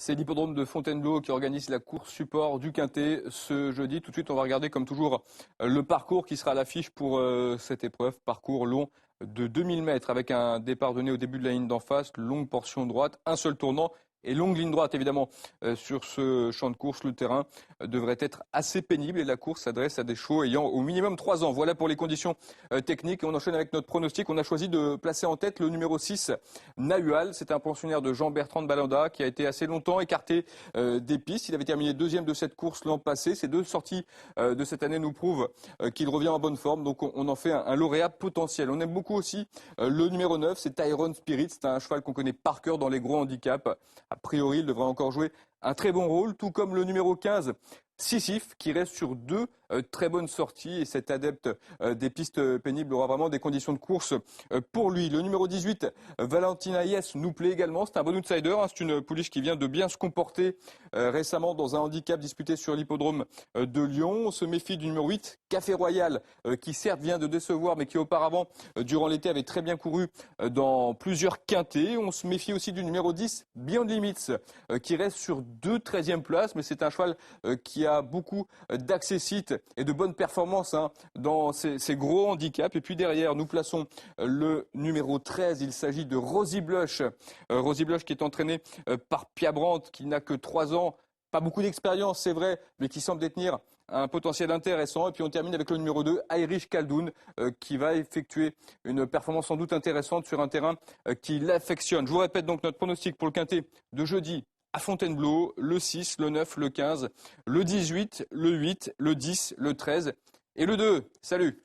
C'est l'hippodrome de Fontainebleau qui organise la course support du Quintet ce jeudi. Tout de suite, on va regarder comme toujours le parcours qui sera à l'affiche pour cette épreuve. Parcours long de 2000 mètres avec un départ donné au début de la ligne d'en face, longue portion droite, un seul tournant. Et longue ligne droite, évidemment, sur ce champ de course. Le terrain devrait être assez pénible et la course s'adresse à des chevaux ayant au minimum 3 ans. Voilà pour les conditions techniques. Et on enchaîne avec notre pronostic. On a choisi de placer en tête le numéro 6, Nahual. C'est un pensionnaire de Jean-Bertrand de Balanda qui a été assez longtemps écarté des pistes. Il avait terminé deuxième de cette course l'an passé. Ces deux sorties de cette année nous prouvent qu'il revient en bonne forme. Donc on en fait un lauréat potentiel. On aime beaucoup aussi le numéro 9, c'est Tyron Spirit. C'est un cheval qu'on connaît par cœur dans les gros handicaps. A priori, il devrait encore jouer un très bon rôle, tout comme le numéro 15, Sisyphe, qui reste sur deux très bonnes sorties. Et cet adepte des pistes pénibles aura vraiment des conditions de course pour lui. Le numéro 18, Valentina Yes, nous plaît également. C'est un bon outsider. C'est une pouliche qui vient de bien se comporter récemment dans un handicap disputé sur l'hippodrome de Lyon. On se méfie du numéro 8, Café Royal, qui certes vient de décevoir, mais qui auparavant, durant l'été, avait très bien couru dans plusieurs quintets. On se méfie aussi du numéro 10, Beyond Limits, qui reste sur deux 13e places, mais c'est un cheval qui a beaucoup d'accessites et de bonnes performances dans ces gros handicaps. Et puis derrière, nous plaçons le numéro 13. Il s'agit de Rosy Blush. Rosy Blush qui est entraîné par Pia Brandt, qui n'a que 3 ans. Pas beaucoup d'expérience, c'est vrai, mais qui semble détenir un potentiel intéressant. Et puis on termine avec le numéro 2, Irish Caldoun, qui va effectuer une performance sans doute intéressante sur un terrain qui l'affectionne. Je vous répète donc notre pronostic pour le Quintet de jeudi à Fontainebleau, le 6, le 9, le 15, le 18, le 8, le 10, le 13 et le 2. Salut!